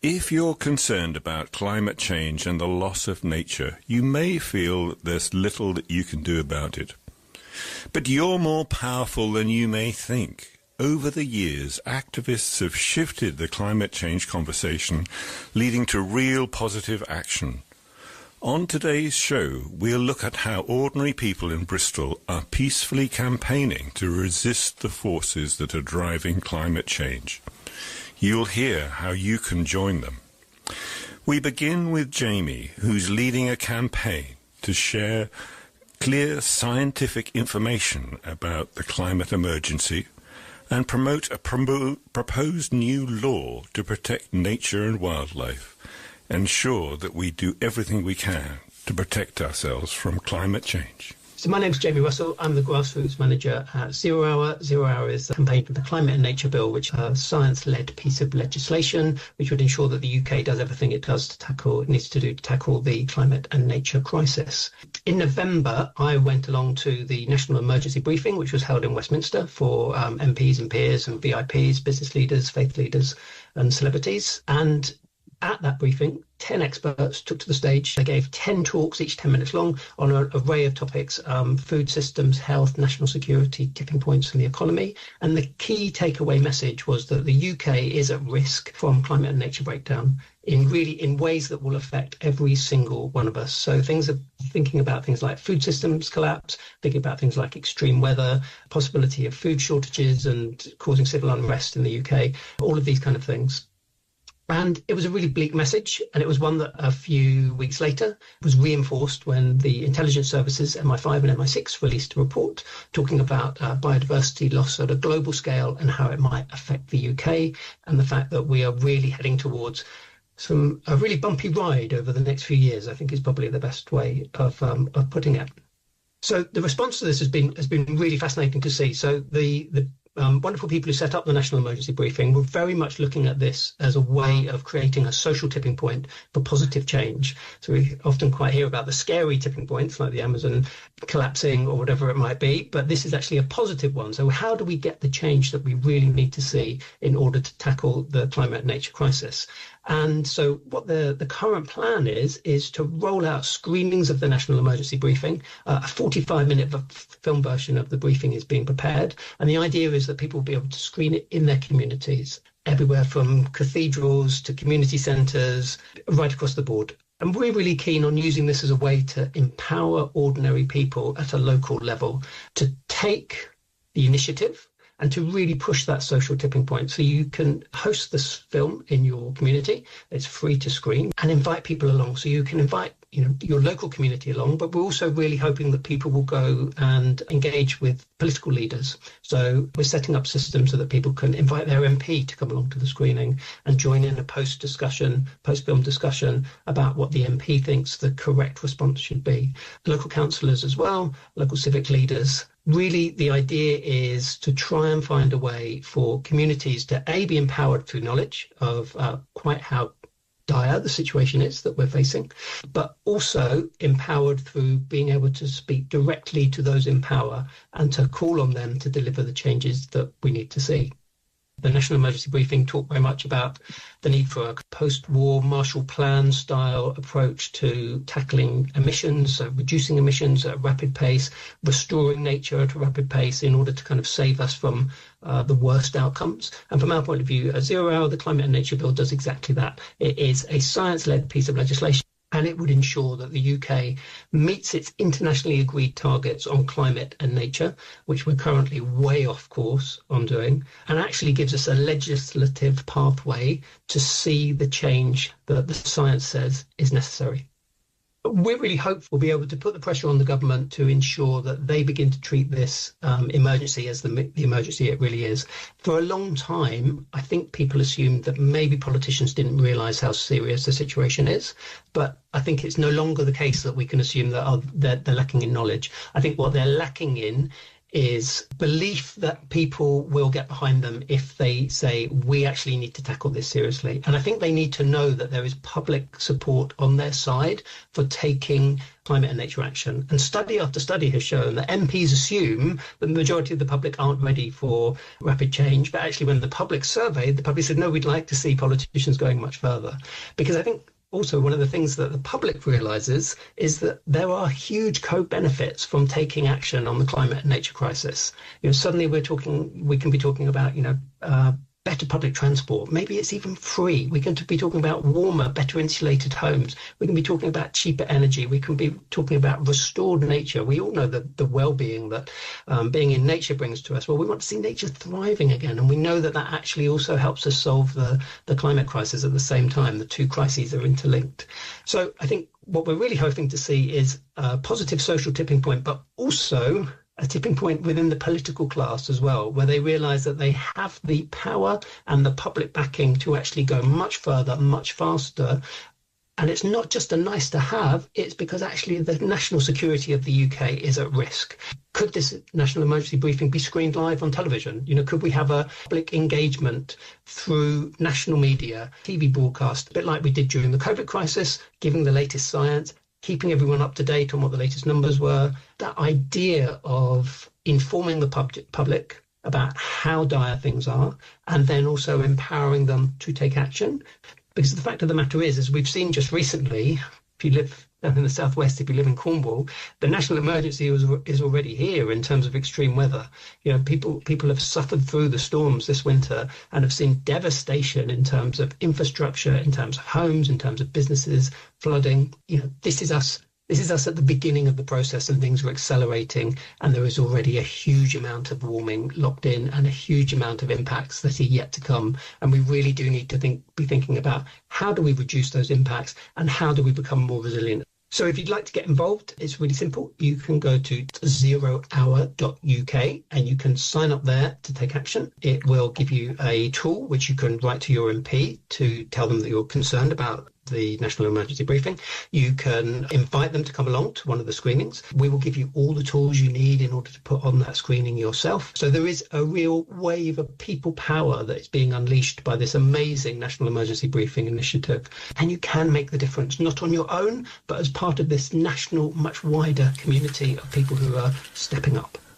If you're concerned about climate change and the loss of nature, you may feel that there's little that you can do about it. But you're more powerful than you may think. Over the years, activists have shifted the climate change conversation, leading to real positive action. On today's show, we'll look at how ordinary people in Bristol are peacefully campaigning to resist the forces that are driving climate change. You'll hear how you can join them. We begin with Jamie, who's leading a campaign to share clear scientific information about the climate emergency and promote a proposed new law to protect nature and wildlife, ensure that we do everything we can to protect ourselves from climate change. So my name's Jamie Russell. I'm the Grassroots manager at 0 Hour. 0 Hour is a campaign for the Climate and Nature Bill, which is a science-led piece of legislation which would ensure that the UK does everything it needs to do to tackle the climate and nature crisis. In November, I went along to the National Emergency Briefing, which was held in Westminster for MPs and peers and VIPs, business leaders, faith leaders and celebrities. And at that briefing, 10 experts took to the stage. They gave 10 talks, each 10 minutes long, on an array of topics, food systems, health, national security, tipping points in the economy. And the key takeaway message was that the UK is at risk from climate and nature breakdown in ways that will affect every single one of us. So thinking about things like food systems collapse, thinking about things like extreme weather, possibility of food shortages and causing civil unrest in the UK, all of these kind of things. And it was a really bleak message, and it was one that a few weeks later was reinforced when the intelligence services, MI5 and MI6, released a report talking about biodiversity loss at a global scale and how it might affect the UK, and the fact that we are really heading towards a really bumpy ride over the next few years, I think is probably the best way of putting it. So the response to this has been really fascinating to see. So the wonderful people who set up the National Emergency Briefing were very much looking at this as a way of creating a social tipping point for positive change. So we often quite hear about the scary tipping points like the Amazon collapsing or whatever it might be, but this is actually a positive one. So how do we get the change that we really need to see in order to tackle the climate and nature crisis? And so what the current plan is to roll out screenings of the National Emergency Briefing. A 45-minute film version of the briefing is being prepared. And the idea is that people will be able to screen it in their communities, everywhere from cathedrals to community centres, right across the board. And we're really keen on using this as a way to empower ordinary people at a local level to take the initiative and to really push that social tipping point. So you can host this film in your community. It's free to screen, and invite people along. So you can invite your local community along, but we're also really hoping that people will go and engage with political leaders. So we're setting up systems so that people can invite their MP to come along to the screening and join in a post-film discussion about what the MP thinks the correct response should be. Local councillors as well, local civic leaders. Really, the idea is to try and find a way for communities to, A, be empowered through knowledge of quite how dire the situation is that we're facing, but also empowered through being able to speak directly to those in power and to call on them to deliver the changes that we need to see. The National Emergency Briefing talked very much about the need for a post-war Marshall Plan style approach to tackling emissions, so reducing emissions at a rapid pace, restoring nature at a rapid pace in order to kind of save us from the worst outcomes. And from our point of view, at 0 Hour, the Climate and Nature Bill does exactly that. It is a science-led piece of legislation, and it would ensure that the UK meets its internationally agreed targets on climate and nature, which we're currently way off course on doing, and actually gives us a legislative pathway to see the change that the science says is necessary. We're really hopeful we'll be able to put the pressure on the government to ensure that they begin to treat this emergency as the emergency it really is. For a long time, I think people assumed that maybe politicians didn't realise how serious the situation is, but I think it's no longer the case that we can assume that they're lacking in knowledge. I think what they're lacking in is belief that people will get behind them if they say, we actually need to tackle this seriously. And I think they need to know that there is public support on their side for taking climate and nature action. And study after study has shown that MPs assume that the majority of the public aren't ready for rapid change. But actually, when the public surveyed, the public said, no, we'd like to see politicians going much further. Because I think also one of the things that the public realizes is that there are huge co-benefits from taking action on the climate and nature crisis. Suddenly we can be talking about, better public transport. Maybe it's even free. We can be talking about warmer, better insulated homes. We can be talking about cheaper energy. We can be talking about restored nature. We all know the well-being that being in nature brings to us. Well, we want to see nature thriving again. And we know that actually also helps us solve the climate crisis at the same time. The two crises are interlinked. So I think what we're really hoping to see is a positive social tipping point, but also a tipping point within the political class as well, where they realise that they have the power and the public backing to actually go much further, much faster. And it's not just a nice to have, it's because actually the national security of the UK is at risk. Could this national emergency briefing be screened live on television? Could we have a public engagement through national media, TV broadcast, a bit like we did during the COVID crisis, giving the latest science, keeping everyone up to date on what the latest numbers were? That idea of informing the public about how dire things are, and then also empowering them to take action. Because the fact of the matter is we've seen just recently, if you live down in the southwest, if you live in Cornwall, the national emergency is already here in terms of extreme weather. People have suffered through the storms this winter and have seen devastation in terms of infrastructure, in terms of homes, in terms of businesses, flooding. This is us. This is us at the beginning of the process, and things are accelerating, and there is already a huge amount of warming locked in and a huge amount of impacts that are yet to come. And we really do need to be thinking about how do we reduce those impacts and how do we become more resilient. So if you'd like to get involved, it's really simple. You can go to zerohour.uk and you can sign up there to take action. It will give you a tool which you can write to your MP to tell them that you're concerned about the national emergency briefing. You can invite them to come along to one of the screenings. We will give you all the tools you need in order to put on that screening yourself. So there is a real wave of people power that is being unleashed by this amazing national emergency briefing initiative. And you can make the difference, not on your own, but as part of this national, much wider community of people who are stepping up.